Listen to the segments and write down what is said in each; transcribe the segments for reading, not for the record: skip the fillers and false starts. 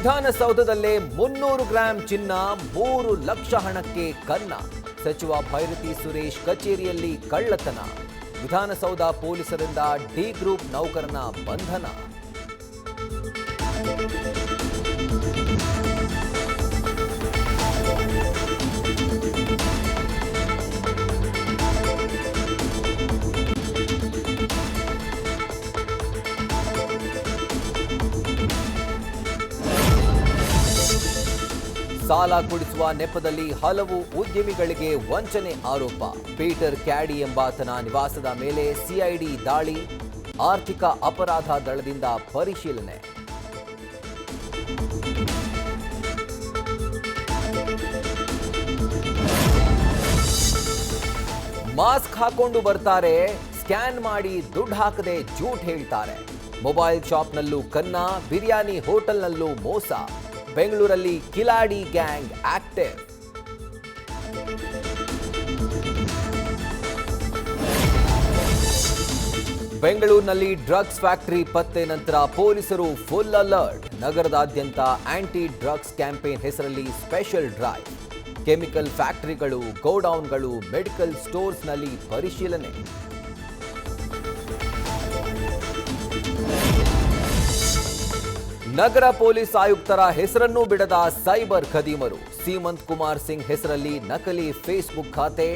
ವಿಧಾನಸೌಧದಲ್ಲೇ 300 gram ಚಿನ್ನ 3 ಲಕ್ಷ ಹಣಕ್ಕೆ ಕನ್ನ. ಸಚಿವ ಭೈರತಿ ಸುರೇಶ್ ಕಚೇರಿಯಲ್ಲಿ ಕಳ್ಳತನ. ವಿಧಾನಸೌಧ ಪೊಲೀಸರಿಂದ ಡಿ ಗ್ರೂಪ್ ನೌಕರನ ಬಂಧನ. ಸಾಲ ಕೊಡಿಸುವ ನೆಪದಲ್ಲಿ ಹಲವು ಉದ್ಯಮಿಗಳಿಗೆ ವಂಚನೆ ಆರೋಪ. ಪೀಟರ್ ಕ್ಯಾಡಿ ಎಂಬಾತನ ನಿವಾಸದ ಮೇಲೆ ಸಿಐಡಿ ದಾಳಿ. ಆರ್ಥಿಕ ಅಪರಾಧ ದಳದಿಂದ ಪರಿಶೀಲನೆ. ಮಾಸ್ಕ್ ಹಾಕೊಂಡು ಬರ್ತಾರೆ, ಸ್ಕ್ಯಾನ್ ಮಾಡಿ ದುಡ್ಡು ಹಾಕದೆ ಜೂಟ್ ಹೇಳ್ತಾರೆ. ಮೊಬೈಲ್ ಶಾಪ್ನಲ್ಲೂ ಕನ್ನ, ಬಿರಿಯಾನಿ ಹೋಟೆಲ್ನಲ್ಲೂ ಮೋಸ. ಬೆಂಗಳೂರಲ್ಲಿ ಕಿಲಾಡಿ ಗ್ಯಾಂಗ್ ಆಕ್ಟಿವ್. ಬೆಂಗಳೂರಿನಲ್ಲಿ ಡ್ರಗ್ಸ್ ಫ್ಯಾಕ್ಟರಿ ಪತ್ತೆ ನಂತರ ಪೊಲೀಸರು ಫುಲ್ ಅಲರ್ಟ್. ನಗರದಾದ್ಯಂತ ಆಂಟಿ ಡ್ರಗ್ಸ್ ಕ್ಯಾಂಪೇನ್ ಹೆಸರಲ್ಲಿ ಸ್ಪೆಷಲ್ ಡ್ರೈವ್. ಕೆಮಿಕಲ್ ಫ್ಯಾಕ್ಟರಿಗಳು, ಗೋಡೌನ್ಗಳು, ಮೆಡಿಕಲ್ ಸ್ಟೋರ್ಸ್ನಲ್ಲಿ ಪರಿಶೀಲನೆ. ನಗರ ಪೊಲೀಸ್ ಆಯುಕ್ತರ ಹೆಸರನ್ನೂ ಬಿಡದ ಸೈಬರ್ ಖದೀಮರು. ಸೀಮಂತ್ ಕುಮಾರ್ ಸಿಂಗ್ ಹೆಸರಲ್ಲಿ ನಕಲಿ ಫೇಸ್ಬುಕ್ ಖಾತೆ.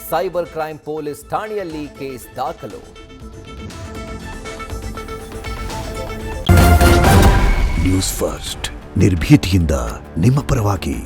ಸೈಬರ್ ಕ್ರೈಮ್ ಪೊಲೀಸ್ ಠಾಣೆಯಲ್ಲಿ ಕೇಸ್ ದಾಖಲು. ನ್ಯೂಸ್ ಫಸ್ಟ್, ನಿರ್ಭೀತಿಯಿಂದ ನಿಮ್ಮ ಪರವಾಗಿ.